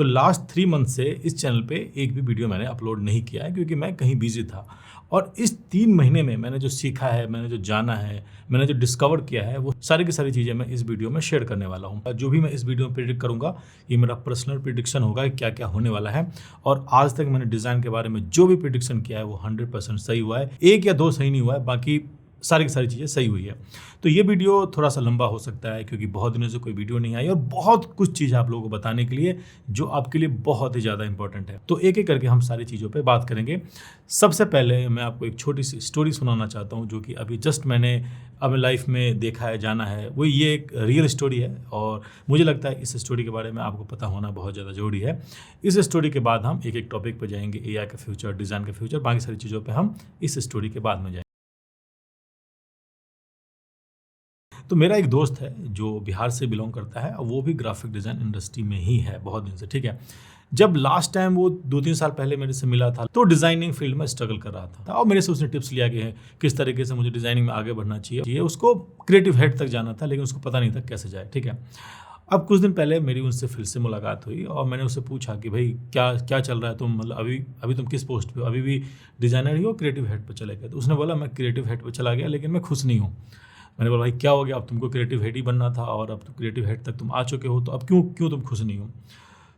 तो last 3 month से इस चैनल पे एक भी वीडियो मैंने अपलोड नहीं किया है क्योंकि मैं कहीं बिजी था। और इस 3 महीने में मैंने जो सीखा है, मैंने जो जाना है, मैंने जो डिस्कवर किया है, वो सारी की सारी चीज़ें मैं इस वीडियो में शेयर करने वाला हूँ। जो भी मैं इस वीडियो में प्रेडिक्ट करूँगा, ये मेरा पर्सनल प्रेडिक्शन होगा कि क्या क्या होने वाला है। और आज तक मैंने डिज़ाइन के बारे में जो भी प्रेडिक्शन किया है वो 100% सही हुआ है। 1 या 2 सही नहीं हुआ है, बाकी सारी की सारी चीज़ें सही हुई है। तो ये वीडियो थोड़ा सा लंबा हो सकता है क्योंकि बहुत दिनों से कोई वीडियो नहीं आई और बहुत कुछ चीज़ आप लोगों को बताने के लिए जो आपके लिए बहुत ही ज़्यादा इंपॉर्टेंट है। तो एक एक करके हम सारी चीज़ों पे बात करेंगे। सबसे पहले मैं आपको एक छोटी सी स्टोरी सुनाना चाहता हूँ जो कि अभी जस्ट मैंने अपने लाइफ में देखा है, जाना है। वो ये एक रियल स्टोरी है और मुझे लगता है इस स्टोरी के बारे में आपको पता होना बहुत ज़्यादा ज़रूरी है। इस स्टोरी के बाद हम एक एक टॉपिक पर जाएंगे, AI का फ्यूचर, डिज़ाइन का फ्यूचर, बाकी सारी चीज़ों पर हम इस स्टोरी के बाद में जाएंगे। तो मेरा एक दोस्त है जो बिहार से बिलोंग करता है और वो भी ग्राफिक डिज़ाइन इंडस्ट्री में ही है बहुत दिन से, ठीक है। जब लास्ट टाइम वो 2-3 साल पहले मेरे से मिला था तो डिज़ाइनिंग फील्ड में स्ट्रगल कर रहा था और मेरे से उसने टिप्स लिया कि किस तरीके से मुझे डिज़ाइनिंग में आगे बढ़ना चाहिए। उसको क्रिएटिव हेड तक जाना था लेकिन उसको पता नहीं था कैसे जाए, ठीक है। अब कुछ दिन पहले मेरी उनसे फिर से मुलाकात हुई और मैंने उससे पूछा कि भाई क्या क्या चल रहा है, तुम मतलब अभी तुम किस पोस्ट पे हो, अभी भी डिज़ाइनर ही हो, क्रिएटिव हेड पर चले गए? तो उसने बोला मैं क्रिएटिव हेड पर चला गया लेकिन मैं खुश नहीं हूँ। मैंने बोला भाई क्या हो गया, अब तुमको क्रिएटिव हेड ही बनना था और अब तो क्रिएटिव हेड तक तुम आ चुके हो, तो अब क्यों क्यों तुम खुश नहीं हो?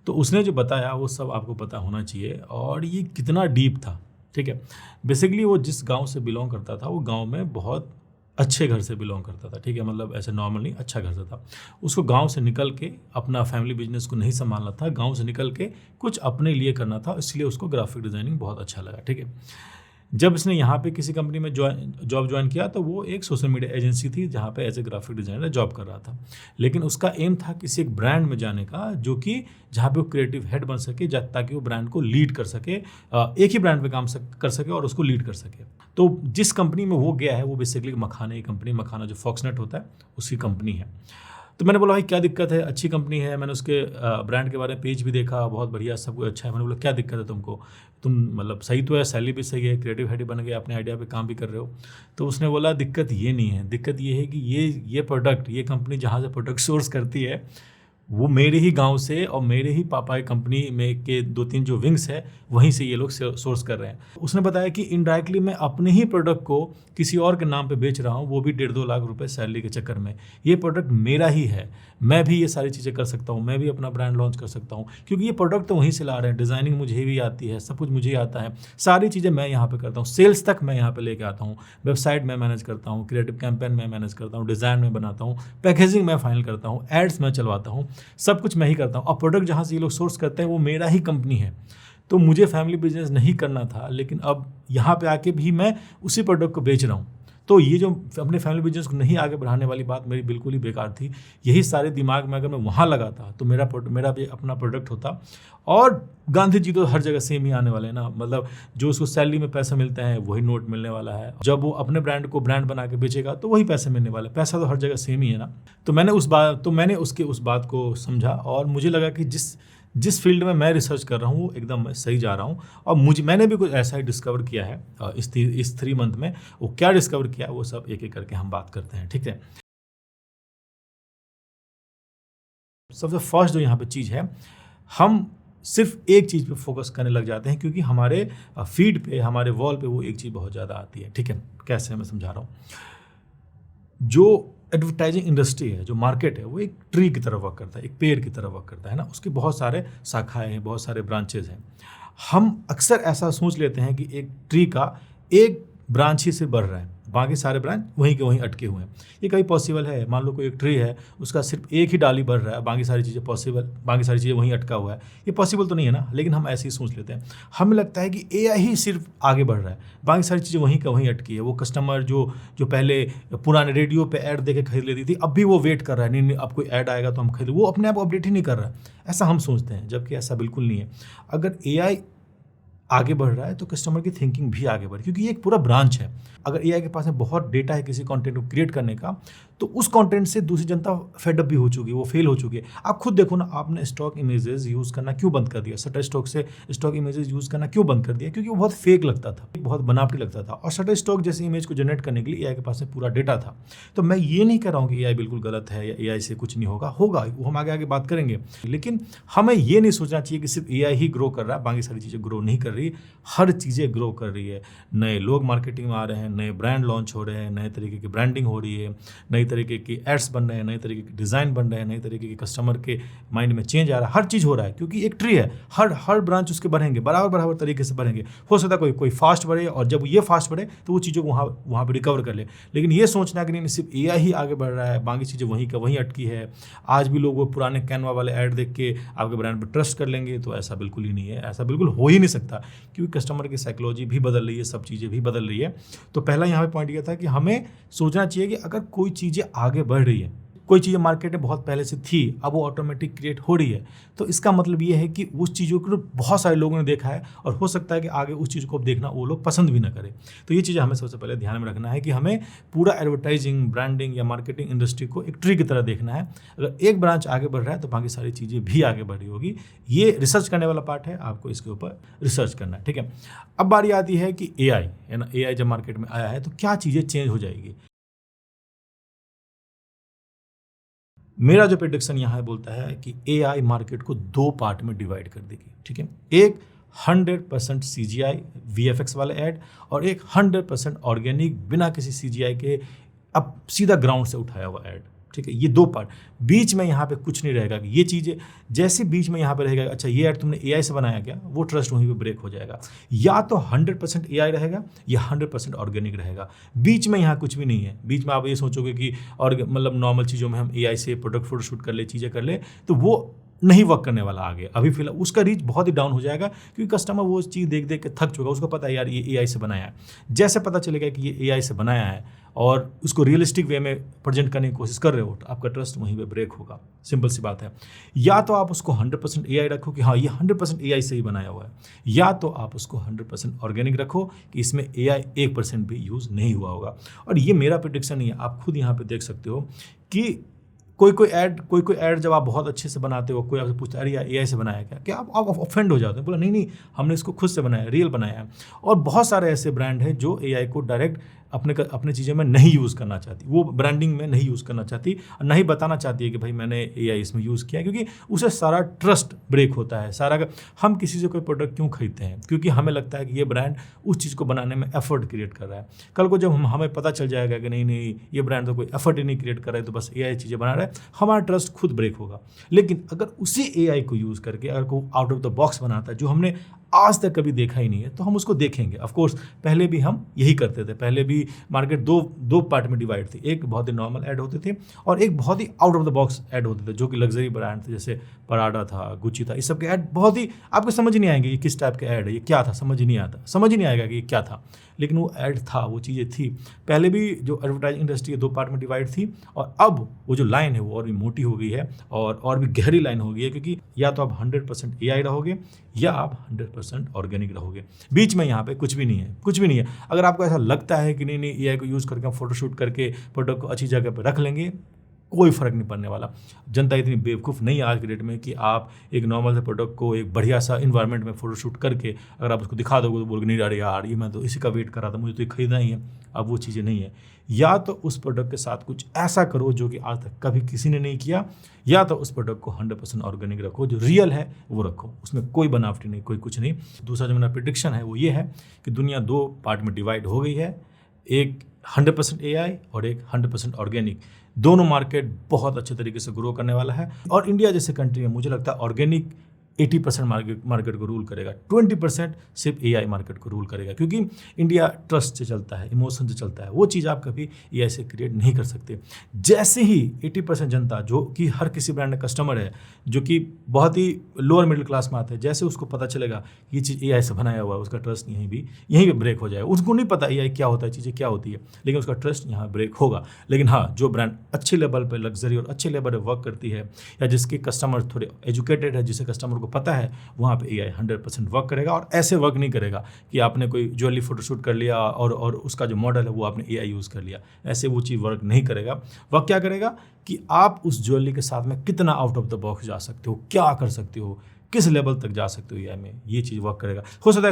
तो उसने जो बताया वो सब आपको पता होना चाहिए और ये कितना डीप था, ठीक है। बेसिकली वो जिस गांव से बिलोंग करता था वो गांव में बहुत अच्छे घर से बिलोंग करता था, ठीक है, मतलब ऐसे नॉर्मल नहीं, अच्छा घर से था। उसको गांव से निकल के अपना फैमिली बिजनेस को नहीं संभालना था, गांव से निकल के कुछ अपने लिए करना था, इसलिए उसको ग्राफिक डिज़ाइनिंग बहुत अच्छा लगा, ठीक है। जब इसने यहाँ पे किसी कंपनी में जॉब ज्वाइन किया तो वो एक सोशल मीडिया एजेंसी थी जहाँ पे as a graphic designer job कर रहा था। लेकिन उसका एम था किसी एक ब्रांड में जाने का जो कि जहाँ पे वो क्रिएटिव हेड बन सके, ताकि वो ब्रांड को लीड कर सके, एक ही ब्रांड पे काम कर सके और उसको लीड कर सके। तो जिस कंपनी में वो गया है वो बेसिकली मखाना की कंपनी, मखाना जो फॉक्सनेट होता है उसकी कंपनी है। तो मैंने बोला भाई क्या दिक्कत है, अच्छी कंपनी है, मैंने उसके ब्रांड के बारे में पेज भी देखा, बहुत बढ़िया, सब कुछ अच्छा है। मैंने बोला क्या दिक्कत है तुमको, तुम मतलब सही तो है, सैलरी भी सही है, क्रिएटिव हेड बन गए, अपने आइडिया पे काम भी कर रहे हो। तो उसने बोला दिक्कत ये नहीं है, दिक्कत ये है कि ये प्रोडक्ट, ये कंपनी जहाँ से प्रोडक्ट सोर्स करती है वो मेरे ही गांव से और मेरे ही पापा की कंपनी में के 2-3 जो विंग्स है वहीं से ये लोग सोर्स कर रहे हैं। उसने बताया कि इनडायरेक्टली मैं अपने ही प्रोडक्ट को किसी और के नाम पे बेच रहा हूँ, वो भी 1.5-2 लाख रुपए सैलरी के चक्कर में। ये प्रोडक्ट मेरा ही है, मैं भी ये सारी चीज़ें कर सकता हूँ, मैं भी अपना ब्रांड लॉन्च कर सकता हूँ क्योंकि ये प्रोडक्ट तो वहीं से ला रहे हैं, डिज़ाइनिंग मुझे भी आती है, सब कुछ मुझे आता है, सारी चीज़ें मैं यहाँ पर करता हूँ, सेल्स तक मैं यहाँ पर लेके आता हूँ, वेबसाइट मैं मैनेज करता हूँ, क्रिएटिव कैंपेन मैं मैनेज करता हूँ, डिज़ाइन मैं बनाता हूँ, पैकेजिंग मैं फाइनल करता हूँ, एड्स मैं चलवाता हूँ, सब कुछ मैं ही करता हूँ। और प्रोडक्ट जहाँ से ये लोग सोर्स करते हैं वो मेरा ही कंपनी है। तो मुझे फैमिली बिजनेस नहीं करना था लेकिन अब यहाँ पे आके भी मैं उसी प्रोडक्ट को बेच रहा हूँ। तो ये जो अपने फैमिली बिजनेस को नहीं आगे बढ़ाने वाली बात मेरी बिल्कुल ही बेकार थी। यही सारे दिमाग में अगर मैं वहाँ लगाता तो मेरा भी अपना प्रोडक्ट होता। और गांधी जी तो हर जगह सेम ही आने वाले हैं ना, मतलब जो उसको सैलरी में पैसा मिलता है वही नोट मिलने वाला है, जब वो अपने ब्रांड को ब्रांड बना के बेचेगा तो वही पैसे मिलने वाला है, पैसा तो हर जगह सेम ही है ना। तो मैंने उस बात को समझा और मुझे लगा कि जिस फील्ड में मैं रिसर्च कर रहा हूँ वो एकदम सही जा रहा हूँ। और मैंने भी कुछ ऐसा ही डिस्कवर किया है इस 3 मंथ में। वो क्या डिस्कवर किया वो सब एक एक करके हम बात करते हैं, ठीक है। सबसे फर्स्ट जो यहाँ पे चीज़ है, हम सिर्फ एक चीज़ पे फोकस करने लग जाते हैं क्योंकि हमारे फीड पे, हमारे वॉल पे वो एक चीज़ बहुत ज़्यादा आती है, ठीक है। कैसे, मैं समझा रहा हूँ। जो एडवर्टाइजिंग इंडस्ट्री है, जो मार्केट है, वो एक ट्री की तरह वर्क करता है, एक पेड़ की तरह वर्क करता है ना। उसके बहुत सारे शाखाएं हैं, बहुत सारे ब्रांचेज हैं। हम अक्सर ऐसा सोच लेते हैं कि एक ट्री का एक ब्रांच ही से बढ़ रहा है, बाकी सारे ब्रांच वहीं के वहीं अटके हुए हैं। ये कभी पॉसिबल है? मान लो कोई एक ट्री है, उसका सिर्फ एक ही डाली बढ़ रहा है, बाकी सारी चीज़ें वहीं अटका हुआ है। ये पॉसिबल तो नहीं है ना, लेकिन हम ऐसे ही सोच लेते हैं। हमें लगता है कि AI ही सिर्फ आगे बढ़ रहा है, बाकी सारी चीज़ें वहीं का वहीं अटकी है। वो कस्टमर जो पहले पुराने रेडियो पे ऐड देके खरीद लेती थी, अब भी वो वेट कर रहा है, नहीं अब कोई ऐड आएगा तो हम खरीद, वो अपने आप अपडेट ही नहीं कर रहा है। ऐसा हम सोचते हैं, जबकि ऐसा बिल्कुल नहीं है। अगर AI आगे बढ़ रहा है तो कस्टमर की थिंकिंग भी आगे बढ़, क्योंकि ये एक पूरा ब्रांच है। अगर एआई के पास में बहुत डेटा है किसी कंटेंट को क्रिएट करने का, तो उस कंटेंट से दूसरी जनता फेडअप भी हो चुकी है, वो फेल हो चुकी है। आप खुद देखो ना, आपने स्टॉक इमेजेस यूज़ करना क्यों बंद कर दिया? शटर स्टॉक से स्टॉक इमेजेस यूज़ करना क्यों बंद कर दिया? क्योंकि वो बहुत फेक लगता था, बहुत बनावटी लगता था, और शटर स्टॉक जैसे इमेज को जनरेट करने के लिए एआई के पास में पूरा डेटा था। तो मैं ये नहीं कह रहा हूँ कि एआई बिल्कुल गलत है या एआई से कुछ नहीं होगा, वो हम आगे आगे बात करेंगे। लेकिन हमें ये नहीं सोचना चाहिए कि सिर्फ एआई ही ग्रो कर रहा है, बाकी सारी चीज़ें ग्रो नहीं कर रही। हर चीज़ें ग्रो कर रही है। नए लोग मार्केटिंग में आ रहे हैं, नए ब्रांड लॉन्च हो रहे हैं, नए तरीके की ब्रांडिंग हो रही है, नई तरीके की एड्स बन रहे हैं, नए तरीके के डिज़ाइन बन रहे हैं, नए तरीके के कस्टमर के माइंड में चेंज आ रहा है। हर चीज़ हो रहा है, क्योंकि एक ट्री है, हर ब्रांच उसके बढ़ेंगे, बराबर तरीके से बढ़ेंगे। हो सकता है कोई फास्ट बढ़े, और जब ये फास्ट बढ़े तो वो चीज़ों को वहाँ पर रिकवर कर ले। लेकिन ये सोचना कि नहीं सिर्फ एआई ही आगे बढ़ रहा है, बाकी चीज़ें वहीं का वहीं अटकी है, आज भी लोग वो पुराने कैनवा वाले ऐड देख के आपके ब्रांड पर ट्रस्ट कर लेंगे, तो ऐसा बिल्कुल ही नहीं है, ऐसा बिल्कुल हो ही नहीं सकता, क्योंकि कस्टमर की साइकोलॉजी भी बदल रही है, सब चीज़ें भी बदल रही है। तो पहला यहाँ पे पॉइंट ये था कि हमें सोचना चाहिए कि अगर कोई चीज़ें आगे बढ़ रही है, कोई चीज़ें मार्केट में बहुत पहले से थी, अब वो ऑटोमेटिक क्रिएट हो रही है, तो इसका मतलब ये है कि उस चीज़ों को बहुत सारे लोगों ने देखा है, और हो सकता है कि आगे उस चीज़ को अब देखना वो लोग पसंद भी ना करें। तो ये चीज़ें हमें सबसे पहले ध्यान में रखना है कि हमें पूरा एडवर्टाइजिंग, ब्रांडिंग या मार्केटिंग इंडस्ट्री को एक ट्री की तरह देखना है। अगर एक ब्रांच आगे बढ़ रहा है तो बाकी सारी चीज़ें भी आगे बढ़ रही होगी। ये रिसर्च करने वाला पार्ट है, आपको इसके ऊपर रिसर्च करना है, ठीक है। अब बारी आती है कि एआई है ना, एआई जब मार्केट में आया है तो क्या चीज़ें चेंज हो जाएगी। मेरा जो प्रेडिक्शन यहाँ है बोलता है कि एआई मार्केट को दो पार्ट में डिवाइड कर देगी, ठीक है। एक 100% सीजीआई वीएफएक्स वाले ऐड, और एक 100% ऑर्गेनिक बिना किसी सीजीआई के अब सीधा ग्राउंड से उठाया हुआ ऐड, ठीक है। ये दो पार्ट, बीच में यहाँ पे कुछ नहीं रहेगा। ये चीज़ें जैसे बीच में यहाँ पे रहेगा, अच्छा ये ऐड तुमने एआई से बनाया क्या, वो ट्रस्ट वहीं पे ब्रेक हो जाएगा। या तो 100% एआई रहेगा या 100% ऑर्गेनिक रहेगा, बीच में यहाँ कुछ भी नहीं है। बीच में आप ये सोचोगे कि और मतलब नॉर्मल चीज़ों में हम एआई से प्रोडक्ट फोटोशूट कर ले, चीज़ें कर ले, तो वो नहीं वर्क करने वाला आगे। अभी फिलहाल उसका रीच बहुत ही डाउन हो जाएगा, क्योंकि कस्टमर वो चीज़ देख देख के थक चुका, उसको पता है यार ये एआई से बनाया है। जैसे पता चलेगा कि ये एआई से बनाया है और उसको रियलिस्टिक वे में प्रेजेंट करने की कोशिश कर रहे हो, तो आपका ट्रस्ट वहीं पे ब्रेक होगा। सिंपल सी बात है। या तो आप उसको 100% एआई रखो कि हाँ ये 100% एआई से ही बनाया हुआ है, या तो आप उसको 100% ऑर्गेनिक रखो कि इसमें एआई 1% भी यूज़ नहीं हुआ होगा। और ये मेरा प्रेडिक्शन नहीं है, आप खुद यहाँ पे देख सकते हो कि कोई ऐड जब आप बहुत अच्छे से बनाते हो, कोई आपसे पूछता है अरे यार एआई से बनाया क्या आप ऑफेंड हो जाते हैं, बोला नहीं हमने इसको खुद से बनाया, रियल बनाया है। और बहुत सारे ऐसे ब्रांड हैं जो एआई को डायरेक्ट अपने चीज़ों में नहीं यूज़ करना चाहती, वो ब्रांडिंग में नहीं यूज़ करना चाहती, और नहीं बताना चाहती है कि भाई मैंने एआई इसमें यूज़ किया, क्योंकि उसे सारा ट्रस्ट ब्रेक होता है। सारा हम किसी से कोई प्रोडक्ट क्यों खरीदते हैं, क्योंकि हमें लगता है कि ये ब्रांड उस चीज़ को बनाने में एफर्ट क्रिएट कर रहा है। कल को जब हमें पता चल जाएगा कि नहीं ये ब्रांड तो कोई एफर्ट ही नहीं क्रिएट कर रहा है, तो बस एआई चीज़ें बना रहा है, हमारा ट्रस्ट खुद ब्रेक होगा। लेकिन अगर उसी एआई को यूज़ करके अगर कोई आउट ऑफ द बॉक्स बनाता है जो हमने आज तक कभी देखा ही नहीं है, तो हम उसको देखेंगे। ऑफ कोर्स पहले भी हम यही करते थे, पहले भी मार्केट दो पार्ट में डिवाइड थी। एक बहुत ही नॉर्मल ऐड होते थे और एक बहुत ही out of the box ad होते थे, जो कि लग्जरी ब्रांड थे, जैसे पराडा था, गुची था। इस सब के ऐड बहुत ही आपको समझ नहीं आएंगे ये किस टाइप का ऐड है, ये क्या था, समझ ही नहीं आएगा कि ये क्या था, लेकिन वो ऐड था, वो चीज़ें थी। पहले भी जो एडवर्टाइजिंग इंडस्ट्री दो पार्ट में डिवाइड थी, और अब वो जो लाइन है वो और भी मोटी हो गई है और भी गहरी लाइन हो गई है, क्योंकि या तो आप 100% एआई रहोगे या आप 100% ऑर्गेनिक रहोगे। बीच में यहाँ पे कुछ भी नहीं है। अगर आपको ऐसा लगता है कि नहीं एआई को यूज़ करके हम फोटोशूट करके प्रोडक्ट को अच्छी जगह पर रख लेंगे, कोई फ़र्क नहीं पड़ने वाला। जनता इतनी बेवकूफ़ नहीं आज के डेट में कि आप एक नॉर्मल से प्रोडक्ट को एक बढ़िया सा इन्वायरमेंट में फोटोशूट करके अगर आप उसको दिखा दोगे तो बोलोगे नहीं अरे यार ये मैं तो इसी का वेट कर रहा था, मुझे तो ये खरीदना ही है। अब वो चीज़ें नहीं है। या तो उस प्रोडक्ट के साथ कुछ ऐसा करो जो कि आज तक कभी किसी ने नहीं किया, या तो उस प्रोडक्ट को 100% ऑर्गेनिक रखो, जो रियल है वो रखो, उसमें कोई बनावटी नहीं, कोई कुछ नहीं। दूसरा जो मेरा प्रेडिक्शन है वो ये है कि दुनिया दो पार्ट में डिवाइड हो गई है, एक 100% एआई और एक 100% ऑर्गेनिक। दोनों मार्केट बहुत अच्छे तरीके से ग्रो करने वाला है, और इंडिया जैसे कंट्री में मुझे लगता है ऑर्गेनिक 80% मार्केट को रूल करेगा, 20% सिर्फ एआई मार्केट को रूल करेगा, क्योंकि इंडिया ट्रस्ट से चलता है, इमोशन से चलता है। वो चीज़ आप कभी एआई से क्रिएट नहीं कर सकते। जैसे ही 80% जनता जो कि हर किसी ब्रांड का कस्टमर है, जो कि बहुत ही लोअर मिडिल क्लास में आते हैं, जैसे उसको पता चलेगा ये चीज़ एआई से बनाया हुआ है, उसका ट्रस्ट यहीं पे ब्रेक हो जाएगा। उसको नहीं पता एआई क्या होता है, चीज़ें क्या होती है, लेकिन उसका ट्रस्ट यहाँ ब्रेक होगा। लेकिन हाँ, जो ब्रांड अच्छे लेवल पर लग्जरी और अच्छे लेवल पर वर्क करती है, या जिसके कस्टमर थोड़े एजुकेटेड है, जिसे कस्टमर को पता है वहाँ पे AI 100% वर्क करेगा, और ऐसे वर्क नहीं करेगा कि आपने कोई ज्वेलरी फोटोशूट कर लिया और उसका जो मॉडल है वो आपने AI यूज़ कर लिया। ऐसे वो चीज़ वर्क नहीं करेगा। वह क्या करेगा कि आप उस ज्वेलरी के साथ में कितना आउट ऑफ द बॉक्स जा सकते हो, क्या कर सकते हो, किस लेवल तक जा सकते हो AI में, ये चीज़ वर्क करेगा। हो सकता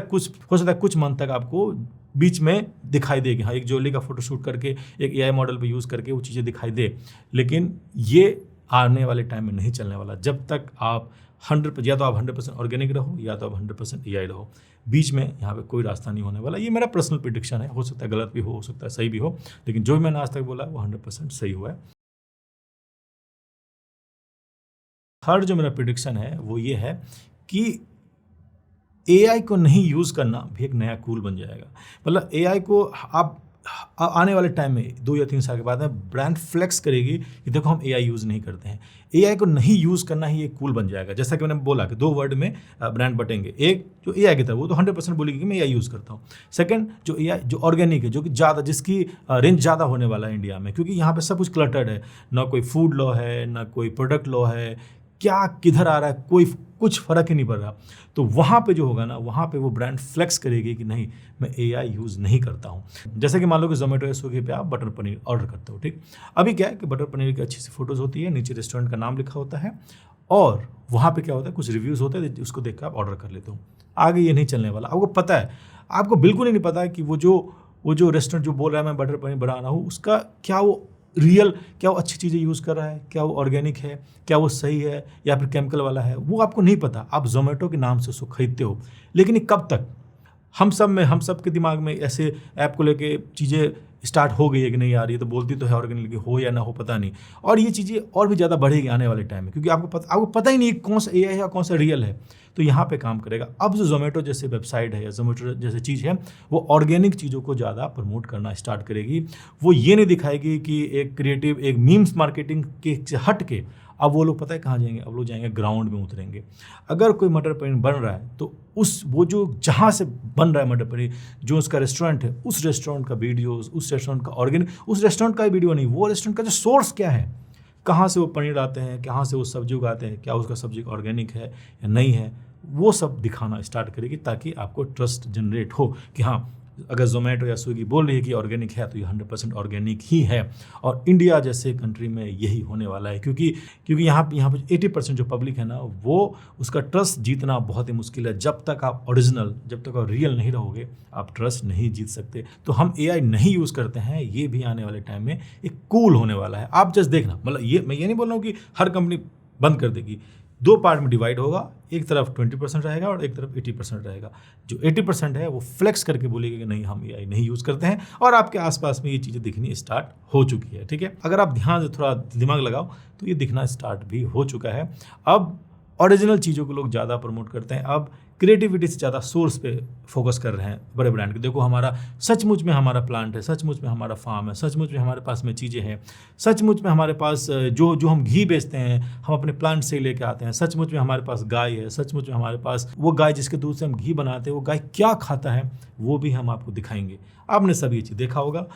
है कुछ मंथ तक आपको बीच में दिखाई देगी, हाँ, एक ज्वेलरी का फोटोशूट करके एक AI मॉडल पे यूज़ करके वो चीज़ें दिखाई दे, लेकिन ये आने वाले टाइम में नहीं चलने वाला। जब तक आप 100% या तो आप 100% ऑर्गेनिक रहो या तो आप 100% AI रहो, बीच में यहाँ पे कोई रास्ता नहीं होने वाला। ये मेरा पर्सनल प्रेडिक्शन है, हो सकता है गलत भी हो सकता है सही भी हो, लेकिन जो भी मैंने आज तक बोला वो 100% सही हुआ है। थर्ड जो मेरा प्रेडिक्शन है वो ये है कि AI को नहीं यूज़ करना भी एक नया कूल बन जाएगा। मतलब AI को आप आने वाले टाइम में 2 या 3 साल के बाद में ब्रांड फ्लेक्स करेगी कि देखो हम AI यूज़ नहीं करते हैं। AI को नहीं यूज़ करना ही एक कूल बन जाएगा। जैसा कि मैंने बोला कि 2 वर्ड में ब्रांड बटेंगे। एक जो AI की तरफ, वो तो 100% बोलेगी कि मैं AI यूज़ करता हूँ। सेकंड जो AI जो ऑर्गेनिक है, जो कि ज़्यादा, जिसकी रेंज ज़्यादा होने वाला है इंडिया में, क्योंकि यहाँ पे सब कुछ क्लटर्ड है, ना कोई फूड लॉ है, ना कोई प्रोडक्ट लॉ है, क्या किधर आ रहा है कोई कुछ फ़र्क ही नहीं पड़ रहा। तो वहाँ पे जो होगा ना, वहाँ पे वो ब्रांड फ्लेक्स करेगी कि नहीं मैं AI यूज़ नहीं करता हूँ। जैसे कि मान लो कि जोमेटो या स्विगी पे आप बटर पनीर ऑर्डर करते हो, ठीक। अभी क्या है कि बटर पनीर की अच्छी सी फोटोज़ होती है, नीचे रेस्टोरेंट का नाम लिखा होता है, और वहाँ पे क्या होता है, कुछ रिव्यूज़ होते हैं, उसको देख कर आप ऑर्डर कर लेते हो। आगे ये नहीं चलने वाला। आपको पता है, आपको बिल्कुल ही नहीं पता है कि वो जो रेस्टोरेंट जो बोल रहा है मैं बटर पनीर बना रहा हूँ, उसका क्या वो रियल, क्या वो अच्छी चीज़ें यूज़ कर रहा है, क्या वो ऑर्गेनिक है, क्या वो सही है या फिर केमिकल वाला है, वो आपको नहीं पता। आप जोमेटो के नाम से उसको खरीदते हो, लेकिन ये कब तक हम सब के दिमाग में ऐसे ऐप को लेके चीज़ें स्टार्ट हो गई है कि नहीं यार ये तो बोलती तो है ऑर्गेनिक, लेकिन हो या ना हो पता नहीं। और ये चीज़ें और भी ज़्यादा बढ़ेगी आने वाले टाइम में, क्योंकि आपको पता ही नहीं कौन सा AI है और कौन सा रियल है। तो यहाँ पे काम करेगा। अब जो जोमेटो जैसे वेबसाइट है या जोमेटो जैसे चीज़ है, वो ऑर्गेनिक चीज़ों को ज़्यादा प्रमोट करना स्टार्ट करेगी। वो ये नहीं दिखाएगी कि एक क्रिएटिव, एक मीम्स मार्केटिंग के से हट के अब वो लोग पता है कहाँ जाएंगे, अब लोग जाएंगे ग्राउंड में उतरेंगे। अगर कोई मटर पनीर बन रहा है तो वो जो जहाँ से बन रहा है मटर पनीर, जो उसका रेस्टोरेंट है, उस रेस्टोरेंट का वीडियोस, उस रेस्टोरेंट का ऑर्गेनिक, उस रेस्टोरेंट का वीडियो नहीं, वो रेस्टोरेंट का जो सोर्स क्या है, कहाँ से वो पनीर आते हैं, कहाँ से वो सब्जी उगाते हैं, क्या उसका सब्जी ऑर्गेनिक है या नहीं है, वो सब दिखाना स्टार्ट करेगी, ताकि आपको ट्रस्ट जनरेट हो कि हाँ अगर जोमेटो या स्विगी बोल रही है कि ऑर्गेनिक है तो ये 100% ऑर्गेनिक ही है। और इंडिया जैसे कंट्री में यही होने वाला है, क्योंकि यहाँ पे 80% जो पब्लिक है ना, वो उसका ट्रस्ट जीतना बहुत ही मुश्किल है। जब तक आप ओरिजिनल, जब तक आप रियल नहीं रहोगे, आप ट्रस्ट नहीं जीत सकते। तो हम AI नहीं यूज़ करते हैं, ये भी आने वाले टाइम में एक कूल होने वाला है। आप जस्ट देखना, मतलब मैं ये नहीं बोल रहा हूँ कि हर कंपनी बंद कर देगी। 2 पार्ट में डिवाइड होगा, एक तरफ 20% रहेगा और एक तरफ 80% रहेगा। जो 80% है वो फ्लेक्स करके बोलेगा कि नहीं हम AI नहीं यूज़ करते हैं, और आपके आसपास में ये चीज़ें दिखनी स्टार्ट हो चुकी है, ठीक है। अगर आप ध्यान से थोड़ा दिमाग लगाओ तो ये दिखना स्टार्ट भी हो चुका है। अब ओरिजिनल चीज़ों को लोग ज़्यादा प्रमोट करते हैं, अब क्रिएटिविटी से ज़्यादा सोर्स पे फोकस कर रहे हैं बड़े ब्रांड के। देखो हमारा सचमुच में हमारा प्लांट है, सचमुच में हमारा फार्म है, सचमुच में हमारे पास में चीज़ें हैं, सचमुच में हमारे पास जो हम घी बेचते हैं हम अपने प्लांट से लेके आते हैं, सचमुच में हमारे पास गाय है, सचमुच में हमारे पास वो गाय जिसके दूध से हम घी बनाते हैं, वो गाय क्या खाता है वो भी हम आपको दिखाएंगे। आपने सब ये चीज़ देखा होगा।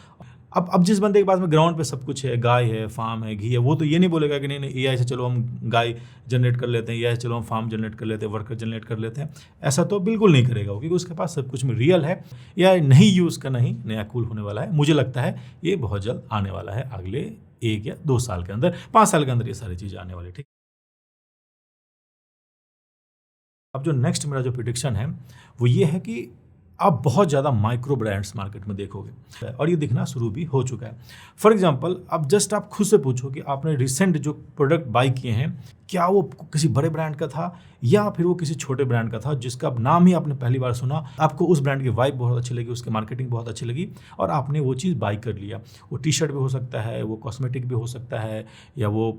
अब जिस बंदे के पास में ग्राउंड पे सब कुछ है, गाय है, फार्म है, घी है, वो तो ये नहीं बोलेगा कि नहीं AI से चलो हम गाय जनरेट कर लेते हैं, AI से चलो हम फार्म जनरेट कर लेते हैं, वर्कर जनरेट कर लेते हैं। ऐसा तो बिल्कुल नहीं करेगा वो, क्योंकि उसके पास सब कुछ में रियल है। AI नहीं यूज़ करना ही नया कूल होने वाला है। मुझे लगता है ये बहुत जल्द आने वाला है, अगले 1 या 2 साल के अंदर, 5 साल के अंदर ये सारी चीज़ें आने वाली, ठीक। अब जो नेक्स्ट मेरा जो प्रेडिक्शन है वो ये है कि आप बहुत ज़्यादा माइक्रो ब्रांड्स मार्केट में देखोगे, और ये दिखना शुरू भी हो चुका है। फॉर एग्जांपल, अब जस्ट आप खुद से पूछो कि आपने रिसेंट जो प्रोडक्ट बाई किए हैं, क्या वो किसी बड़े ब्रांड का था या फिर वो किसी छोटे ब्रांड का था जिसका नाम ही आपने पहली बार सुना, आपको उस ब्रांड की वाइब बहुत अच्छी लगी, उसकी मार्केटिंग बहुत अच्छी लगी और आपने वो चीज़ बाई कर लिया। वो टी शर्ट भी हो सकता है, वो कॉस्मेटिक भी हो सकता है, या वो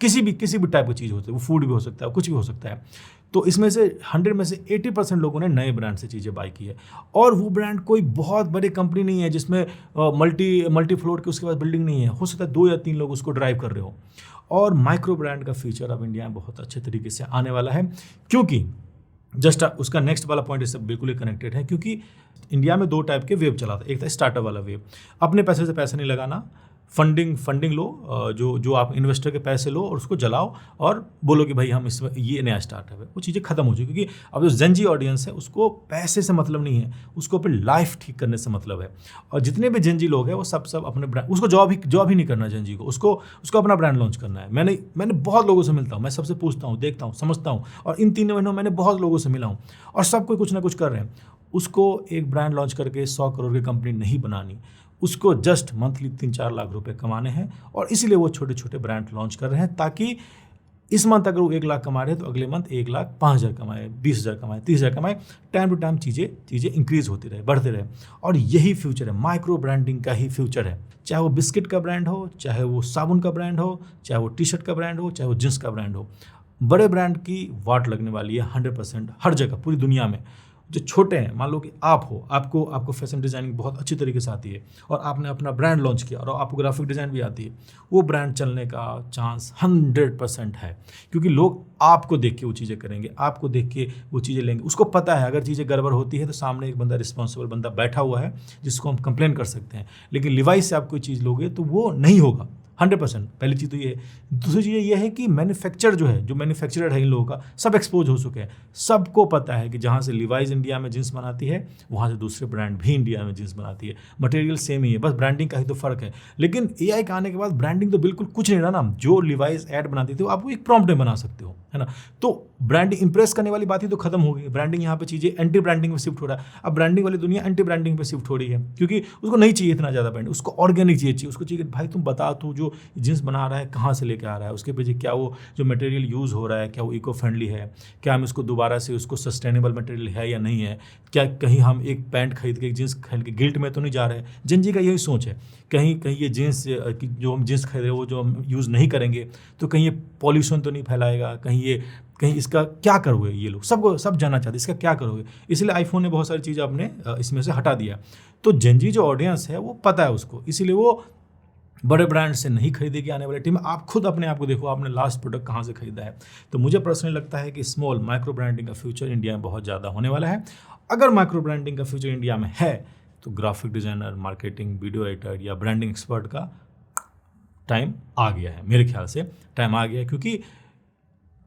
किसी भी टाइप की चीज़ होती है, वो फूड भी हो सकता है, कुछ भी हो सकता है। तो इसमें से 100 में से 80% लोगों ने नए ब्रांड से चीज़ें बाई की है, और वो ब्रांड कोई बहुत बड़ी कंपनी नहीं है जिसमें मल्टी फ्लोर की उसके पास बिल्डिंग नहीं है। हो सकता है 2 या 3 लोग उसको ड्राइव कर रहे हो। और माइक्रो ब्रांड का फीचर अब इंडिया में बहुत अच्छे तरीके से आने वाला है, क्योंकि जस्ट उसका नेक्स्ट वाला पॉइंट इससे बिल्कुल ही कनेक्टेड है। क्योंकि इंडिया में 2 टाइप के वेव चला था। एक था स्टार्टअप वाला वेव, अपने पैसे से पैसा नहीं लगाना, फंडिंग लो, जो आप इन्वेस्टर के पैसे लो और उसको जलाओ और बोलो कि भाई हम इसमें ये नया स्टार्टअप है, वो चीज़ें खत्म हो चुकी। क्योंकि अब जो जेनजी ऑडियंस है उसको पैसे से मतलब नहीं है, उसको अपनी लाइफ ठीक करने से मतलब है। और जितने भी जेनजी लोग हैं वो सब अपने ब्रांड, उसको जॉब ही नहीं करना जेनजी को, उसको अपना ब्रांड लॉन्च करना है। मैंने बहुत लोगों से मिलता हूँ, मैं सबसे पूछता हूँ, देखता हूँ, समझता हूँ, और इन 3 महीनों मैंने बहुत लोगों से मिला हूँ और सब कोई कुछ ना कुछ कर रहे हैं। उसको एक ब्रांड लॉन्च करके 100 करोड़ की कंपनी नहीं बनानी, उसको जस्ट मंथली 3-4 लाख रुपए कमाने हैं। और इसीलिए वो छोटे छोटे ब्रांड लॉन्च कर रहे हैं, ताकि इस मंथ अगर वो 1 लाख कमा रहे हैं तो अगले मंथ 1,05,000 कमाए, 20,000 कमाए, 30,000 कमाए। टाइम टू टाइम चीज़ें इंक्रीज होती रहे, बढ़ते रहे। और यही फ्यूचर है, माइक्रो ब्रांडिंग का ही फ्यूचर है। चाहे वो बिस्किट का ब्रांड हो, चाहे वो साबुन का ब्रांड हो, चाहे वो टी शर्ट का ब्रांड हो, चाहे वो जींस का ब्रांड हो, बड़े ब्रांड की वाट लगने वाली है 100% हर जगह पूरी दुनिया में। जो छोटे हैं, मान लो कि आप हो, आपको फैशन डिज़ाइनिंग बहुत अच्छी तरीके से आती है और आपने अपना ब्रांड लॉन्च किया और आपको ग्राफिक डिज़ाइन भी आती है, वो ब्रांड चलने का चांस 100% है। क्योंकि लोग आपको देख के वो चीज़ें करेंगे, आपको देख के वो चीज़ें लेंगे। उसको पता है अगर चीज़ें गड़बड़ होती है तो सामने एक बंदा, रिस्पॉन्सिबल बंदा बैठा हुआ है जिसको हम कंप्लेन कर सकते हैं। लेकिन लिवाइस से आप कोई चीज़ लोगे तो वो नहीं होगा 100%। पहली चीज़ तो ये है। दूसरी चीज़ ये है कि मैन्युफैक्चर जो मैन्युफैक्चरर है इन लोगों का, सब एक्सपोज हो चुके हैं। सबको पता है कि जहाँ से लिवाइस इंडिया में जींस बनाती है, वहाँ से दूसरे ब्रांड भी इंडिया में जींस बनाती है। मटेरियल सेम ही है, बस ब्रांडिंग का ही तो फ़र्क है। लेकिन AI के आने के बाद ब्रांडिंग तो बिल्कुल कुछ नहीं रहा ना। जो लिवाइस ऐड बनाती थी वो आपको एक प्रॉम्प्ट में बना सकते हो, है ना। तो ब्रांडिंग इंप्रेस करने वाली बात ही तो खत्म हो गई। ब्रांडिंग यहाँ पे चीज़ें एंटी ब्रांडिंग में शिफ्ट हो रहा है। अब ब्रांडिंग वाली दुनिया एंटी ब्रांडिंग पे शिफ्ट हो रही है, क्योंकि उसको नहीं चाहिए इतना ज़्यादा ब्रांड, उसको ऑर्गेनिक चाहिए। उसको चाहिए भाई तुम बता, तू जो जींस बना रहा है कहाँ से लेके आ रहा है, उसके पीछे क्या वो जो मटेरियल यूज़ हो रहा है, क्या वो इको फ्रेंडली है, क्या हम इसको दोबारा से उसको सस्टेनेबल मटेरियल है या नहीं है, क्या कहीं हम एक पैंट खरीद के, एक जींस खरीद के गिल्ट में तो नहीं जा रहे हैं। जेनजी का यही सोच है, कहीं ये जींस जो हम जींस खरीद रहे हैं वो जो हम यूज़ नहीं करेंगे तो कहीं ये पॉल्यूशन तो नहीं फैलाएगा, कहीं इसका क्या करोगे। ये लोग सब जानना चाहते हैं इसका क्या करोगे। इसलिए आईफोन ने बहुत सारी चीज़ें अपने इसमें से हटा दिया। तो जेनजी जो ऑडियंस है वो पता है उसको, इसीलिए वो बड़े ब्रांड से नहीं खरीदेगी आने वाले टाइम में। आप खुद अपने आप को देखो, आपने लास्ट प्रोडक्ट कहाँ से खरीदा है। तो मुझे पर्सनली लगता है कि स्मॉल माइक्रो ब्रांडिंग का फ्यूचर इंडिया में बहुत ज़्यादा होने वाला है। अगर माइक्रो ब्रांडिंग का फ्यूचर इंडिया में है तो graphic designer, marketing, video editor या ब्रांडिंग एक्सपर्ट का टाइम आ गया है। मेरे ख्याल से टाइम आ गया है, क्योंकि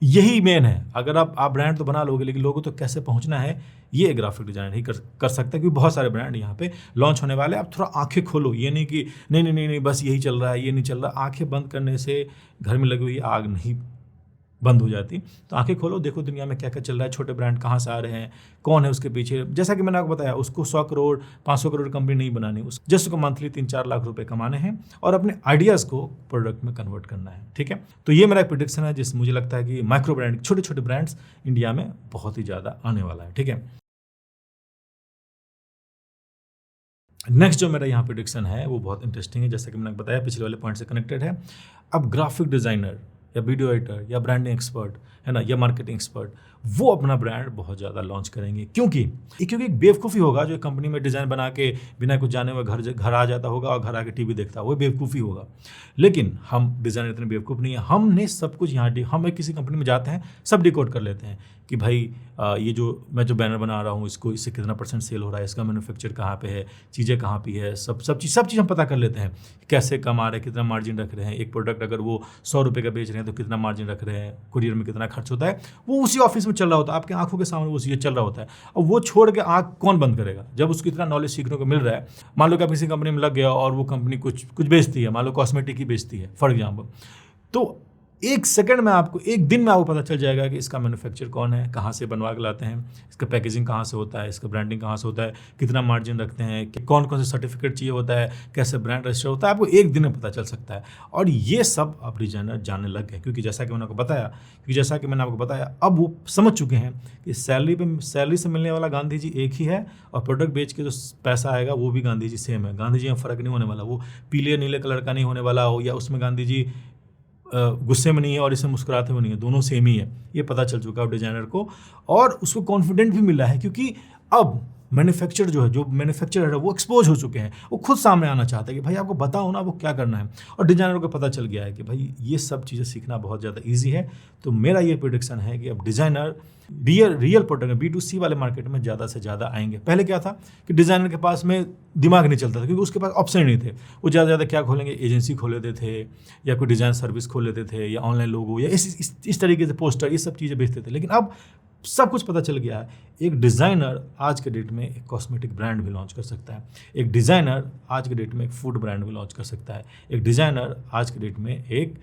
यही मेन है। अगर आप ब्रांड तो बना लोगे, लेकिन लोगों तो कैसे पहुंचना है ये ग्राफिक डिजाइनर ही कर सकता है। क्योंकि बहुत सारे ब्रांड यहाँ पे लॉन्च होने वाले हैं। आप थोड़ा आंखें खोलो, ये नहीं कि नहीं बस यही चल रहा है, ये नहीं चल रहा। आंखें बंद करने से घर में लगी हुई आग नहीं बंद हो जाती। तो आंखें खोलो, देखो दुनिया में क्या क्या चल रहा है, छोटे ब्रांड कहाँ से आ रहे हैं, कौन है उसके पीछे। जैसा कि मैंने आपको बताया, उसको 100 करोड़ 500 करोड़ कंपनी नहीं बनानी, जस्ट उसको मंथली 3-4 लाख रुपए कमाने हैं और अपने आइडियाज़ को प्रोडक्ट में कन्वर्ट करना है। ठीक है, तो ये मेरा प्रेडिक्शन है, जिस मुझे लगता है कि माइक्रो ब्रांड, छोटे छोटे ब्रांड्स इंडिया में बहुत ही ज़्यादा आने वाला है। ठीक है, नेक्स्ट जो मेरा यहाँ प्रेडिक्शन है वो बहुत इंटरेस्टिंग है। जैसा कि मैंने बताया, पिछले वाले पॉइंट से कनेक्टेड है। अब ग्राफिक डिज़ाइनर या वीडियो एडिटर या ब्रांडिंग एक्सपर्ट, है ना, या मार्केटिंग एक्सपर्ट, वो अपना ब्रांड बहुत ज़्यादा लॉन्च करेंगे। क्योंकि एक बेवकूफ़ी होगा जो कंपनी में डिज़ाइन बना के बिना कुछ जाने हुए घर आ जाता होगा और घर आके टीवी देखता है, वो बेवकूफ़ी होगा। लेकिन हम डिज़ाइनर इतने बेवकूफ़ नहीं है, हमने सब कुछ यहाँ हम किसी कंपनी में जाते हैं, सब डिकोड कर लेते हैं कि भाई ये जो मैं जो बैनर बना रहा हूँ इससे कितना % सेल हो रहा है, इसका मैन्युफैक्चर कहाँ पे है, चीज़ें कहाँ पे है, सब चीज़ हम पता कर लेते हैं। कैसे कमा रहे हैं, कितना मार्जिन रख रहे हैं। एक प्रोडक्ट अगर वो 100 रुपये का बेच रहे हैं तो कितना मार्जिन रख रहे हैं, कुरियर में कितना खर्च होता है, वो उसी ऑफिस में चल रहा होता है, आपके आंखों के सामने वो चीज़ें चल रहा होता है। और वो छोड़ के आँख कौन बंद करेगा जब उसको इतना नॉलेज सीखने को मिल रहा है। मान लो कि आप किसी कंपनी में लग गया और वो कंपनी कुछ बेचती है, मान लो कॉस्मेटिक ही बेचती है फॉर एग्जाम्पल, तो एक सेकंड में आपको, एक दिन में आपको पता चल जाएगा कि इसका मैन्युफैक्चर कौन है, कहाँ से बनवा के लाते हैं, इसका पैकेजिंग कहाँ से होता है, इसका ब्रांडिंग कहाँ से होता है, कितना मार्जिन रखते हैं, कि कौन कौन से सर्टिफिकेट चाहिए होता है, कैसे ब्रांड रजिस्टर होता है, आपको एक दिन में पता चल सकता है। और ये सब अब डिजाइनर जानने लग गए, क्योंकि जैसा कि मैंने आपको बताया, अब वो समझ चुके हैं कि सैलरी से मिलने वाला गांधी जी एक ही है और प्रोडक्ट बेच के जो पैसा आएगा वो भी गांधी जी सेम है। गांधी जी में फ़र्क नहीं होने वाला, वो पीले नीले कलर का नहीं होने वाला हो, या उसमें गांधी जी गुस्से में नहीं है और इसे मुस्कुराते हुए नहीं है, दोनों सेम ही है। ये पता चल चुका है डिजाइनर को और उसको कॉन्फिडेंट भी मिला है, क्योंकि अब मैन्युफैक्चर जो है, जो मैन्युफैक्चरर है वो एक्सपोज हो चुके हैं, वो खुद सामने आना चाहते हैं कि भाई आपको बताओ ना वो क्या करना है। और डिजाइनरों को पता चल गया है कि भाई ये सब चीज़ें सीखना बहुत ज़्यादा ईजी है। तो मेरा ये प्रेडिक्शन है कि अब डिज़ाइनर रियल प्रोडक्ट B2C वाले मार्केट में ज़्यादा से ज़्यादा आएंगे। पहले क्या था कि डिज़ाइनर के पास में दिमाग नहीं चलता था, क्योंकि उसके पास ऑप्शन नहीं थे। वो ज़्यादा ज़्यादा क्या खोलेंगे, एजेंसी खोल लेते थे, या कोई डिज़ाइन सर्विस खोल लेते थे, या ऑनलाइन लोगो, या इस तरीके से पोस्टर, ये सब चीज़ें बेचते थे। लेकिन अब सब कुछ पता चल गया है। एक डिज़ाइनर आज के डेट में एक कॉस्मेटिक ब्रांड भी लॉन्च कर सकता है। एक डिज़ाइनर आज के डेट में एक फूड ब्रांड भी लॉन्च कर सकता है। एक डिज़ाइनर आज के डेट में एक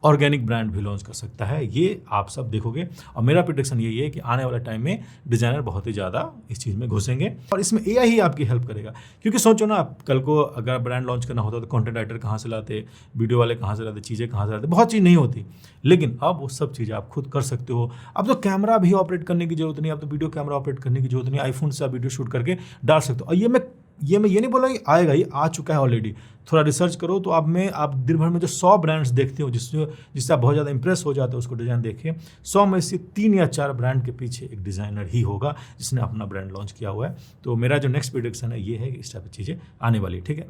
ऑर्गेनिक ब्रांड भी लॉन्च कर सकता है। ये आप सब देखोगे, और मेरा प्रेडिक्शन यही है कि आने वाले टाइम में डिज़ाइनर बहुत ही ज़्यादा इस चीज़ में घुसेंगे, और इसमें AI ही आपकी हेल्प करेगा। क्योंकि सोचो ना, आप कल को अगर ब्रांड लॉन्च करना होता तो कंटेंट राइटर कहाँ से लाते, वीडियो वाले कहाँ से लाते, चीज़ें कहाँ से लाते, बहुत चीज़ नहीं होती। लेकिन अब वो सब चीज़ें आप खुद कर सकते हो। अब तो कैमरा भी ऑपरेट करने की जरूरत नहीं, अब तो वीडियो कैमरा ऑपरेट करने की जरूरत नहीं, आईफोन से आप वीडियो शूट करके डाल सकते हो। और मैं ये नहीं बोला कि आएगा, ये आ चुका है ऑलरेडी। थोड़ा रिसर्च करो तो आप दिन भर में जो 100 ब्रांड्स देखते हो, जिससे आप बहुत ज़्यादा इंप्रेस हो जाते हो उसको डिज़ाइन देखे, 100 में से 3 या 4 ब्रांड के पीछे एक डिज़ाइनर ही होगा जिसने अपना ब्रांड लॉन्च किया हुआ है। तो मेरा जो नेक्स्ट प्रेडिक्शन है ये है कि इस टाइप की चीज़ें आने वाली, ठीक है।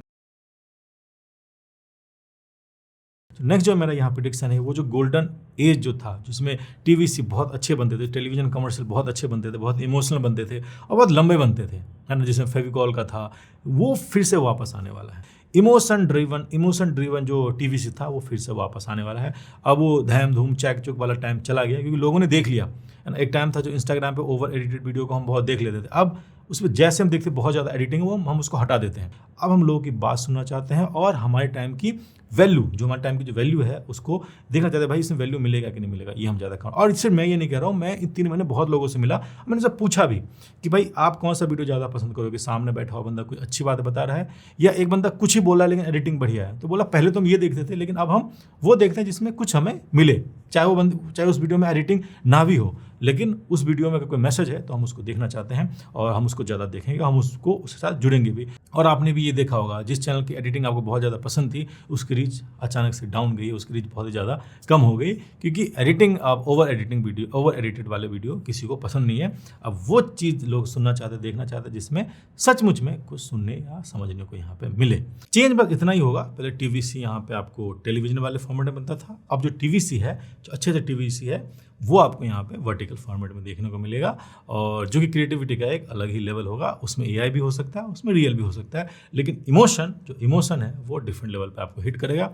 नेक्स्ट जो मेरा यहाँ प्रेडिक्शन है, वो जो गोल्डन एज जो था, जिसमें TVC बहुत अच्छे बनते थे, टेलीविजन कमर्शियल बहुत अच्छे बनते थे, बहुत इमोशनल बनते थे और बहुत लंबे बनते थे, है ना, जिसमें फेविकॉल का था, वो फिर से वापस आने वाला है। इमोशन ड्रिवन जो TVC था वो फिर से वापस आने वाला है। अब वो धैम धूम चैक चुक वाला टाइम चला गया, क्योंकि लोगों ने देख लिया, है ना। एक टाइम था जो इंस्टाग्राम पे ओवर एडिटेड वीडियो को हम बहुत देख लेते थे। अब उसमें जैसे हम देखते बहुत ज़्यादा एडिटिंग, वो हम उसको हटा देते हैं। अब हम लोगों की बात सुनना चाहते हैं, और हमारे टाइम की वैल्यू, जो हमारे टाइम की जो वैल्यू है उसको देखना चाहते हैं, भाई इसमें वैल्यू मिलेगा कि नहीं मिलेगा, ये हम ज़्यादा काम। और इससे मैं ये नहीं कह रहा हूँ, मैं इन 3 महीने बहुत लोगों से मिला, मैंने सब पूछा भी कि भाई आप कौन सा वीडियो ज़्यादा पसंद करोगे, सामने बैठा हुआ बंदा कोई अच्छी बात बता रहा है, या एक बंदा कुछ ही बोला लेकिन एडिटिंग बढ़िया है। तो बोला पहले तो हम ये देखते थे, लेकिन अब हम वो देखते हैं जिसमें कुछ हमें मिले, चाहे उस वीडियो में एडिटिंग ना भी हो, लेकिन उस वीडियो में अगर कोई मैसेज है तो हम उसको देखना चाहते हैं, और हम उसको ज़्यादा देखेंगे, हम उसके साथ जुड़ेंगे भी। और आपने भी ये देखा होगा, जिस चैनल की एडिटिंग आपको बहुत ज़्यादा पसंद थी, उसकी रीच अचानक से डाउन गई, उसकी रीच बहुत ही ज़्यादा कम हो गई, क्योंकि एडिटिंग, ओवर एडिटेड वाले वीडियो किसी को पसंद नहीं है। अब वो चीज़ लोग सुनना चाहते, देखना चाहते, जिसमें सचमुच में कुछ सुनने या समझने को यहाँ पे मिले। चेंज बस इतना ही होगा, पहले TVC यहाँ पे आपको टेलीविजन वाले फॉर्मेट में बनता था, अब जो TVC है, जो अच्छे से TVC है, वो आपको यहाँ पे वर्टिकल फॉर्मेट में देखने को मिलेगा, और जो कि क्रिएटिविटी का एक अलग ही लेवल होगा। उसमें AI भी हो सकता है, उसमें रियल भी हो सकता है, लेकिन इमोशन है वो डिफरेंट लेवल पे आपको हिट करेगा।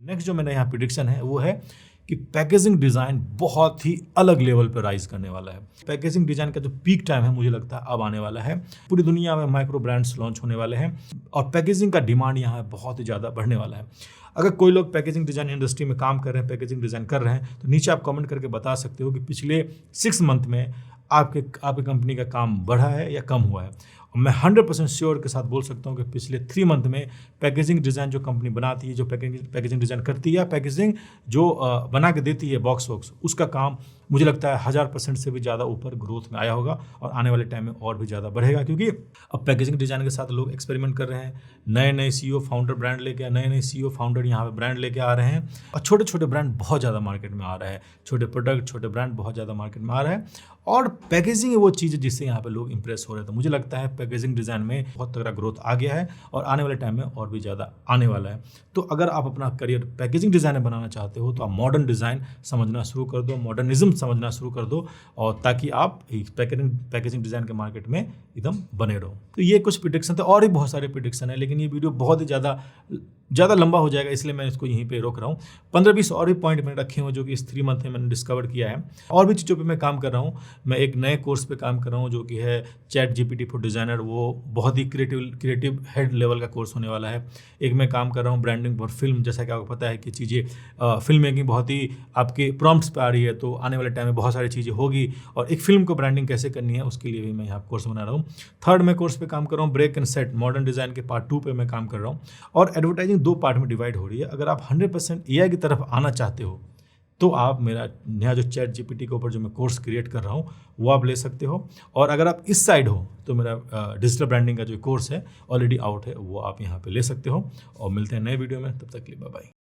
नेक्स्ट जो मेरा यहाँ प्रेडिक्शन है वो है कि पैकेजिंग डिज़ाइन बहुत ही अलग लेवल पर राइज करने वाला है। पैकेजिंग डिज़ाइन का जो पीक टाइम है, मुझे लगता है अब आने वाला है। पूरी दुनिया में माइक्रो ब्रांड्स लॉन्च होने वाले हैं, और पैकेजिंग का डिमांड यहाँ बहुत ही ज़्यादा बढ़ने वाला है। अगर कोई लोग पैकेजिंग डिज़ाइन इंडस्ट्री में काम कर रहे हैं, पैकेजिंग डिज़ाइन कर रहे हैं, तो नीचे आप कमेंट करके बता सकते हो कि पिछले 6 मंथ में आपकी कंपनी का काम बढ़ा है या कम हुआ है। मैं 100% श्योर के साथ बोल सकता हूँ कि पिछले 3 मंथ में पैकेजिंग डिज़ाइन जो कंपनी बनाती है, जो पैकेजिंग डिज़ाइन करती है, पैकेजिंग जो बना के देती है बॉक्स वॉक्स, उसका काम मुझे लगता है 1000% से भी ज़्यादा ऊपर ग्रोथ में आया होगा, और आने वाले टाइम में और भी ज़्यादा बढ़ेगा। क्योंकि अब पैकेजिंग डिज़ाइन के साथ लोग एक्सपेरिमेंट कर रहे हैं, नए CEO फाउंडर ब्रांड लेके, नए CEO फाउंडर यहाँ पे ब्रांड लेके आ रहे हैं, और छोटे छोटे ब्रांड बहुत ज़्यादा मार्केट में आ रहे हैं, छोटे प्रोडक्ट, छोटे ब्रांड बहुत ज़्यादा मार्केट में आ रहे हैं। और पैकेजिंग वो चीज़ है जिससे यहाँ पे लोग इंप्रेस हो रहे हैं। तो मुझे लगता है पैकेजिंग डिज़ाइन में बहुत तगड़ा ग्रोथ आ गया है, और आने वाले टाइम में और भी ज़्यादा आने वाला है। तो अगर आप अपना करियर पैकेजिंग डिज़ाइनर बनाना चाहते हो, तो आप मॉडर्न डिज़ाइन समझना शुरू कर दो, मॉडर्निज्म समझना शुरू कर दो, और ताकि आप पैकेजिंग डिज़ाइन के मार्केट में एकदम बने रहो। तो ये कुछ प्रेडिक्शन थे, और भी बहुत सारे प्रेडिक्शन है, लेकिन ये वीडियो बहुत ही ज़्यादा लंबा हो जाएगा, इसलिए मैं इसको यहीं पे रोक रहा हूँ। 15-20 और भी पॉइंट मैंने रखे हुए जो कि इस 3 मंथ में मैंने डिस्कवर किया है। और भी चीज़ों पे मैं काम कर रहा हूँ। मैं एक नए कोर्स पे काम कर रहा हूँ जो कि है ChatGPT फॉर डिज़ाइनर। वो बहुत ही क्रिएटिव हेड लेवल का कोर्स होने वाला है। एक मैं काम कर रहा हूँ ब्रांडिंग फॉर फिल्म। जैसा कि आपको पता है कि चीज़ें फिल्म मेकिंग बहुत ही आपके प्रॉम्प्ट्स पे आ रही है, तो आने वाले टाइम में बहुत सारी चीज़ें होगी, और एक फिल्म को ब्रांडिंग कैसे करनी है उसके लिए भी मैं यहाँ कोर्स बना रहा हूँ। 3rd मैं कोर्स पे काम कर रहा हूँ break and set, modern design के पार्ट 2 पे मैं काम कर रहा हूँ। और एडवर्टाइजिंग 2 पार्ट में डिवाइड हो रही है। अगर आप 100% AI की तरफ आना चाहते हो, तो आप मेरा नया जो ChatGPT के ऊपर जो मैं कोर्स क्रिएट कर रहा हूँ वो आप ले सकते हो। और अगर आप इस साइड हो तो मेरा डिजिटल ब्रांडिंग का जो कोर्स है ऑलरेडी आउट है, वो आप यहाँ पे ले सकते हो। और मिलते हैं नए वीडियो में, तब तक के लिए बाय बाय।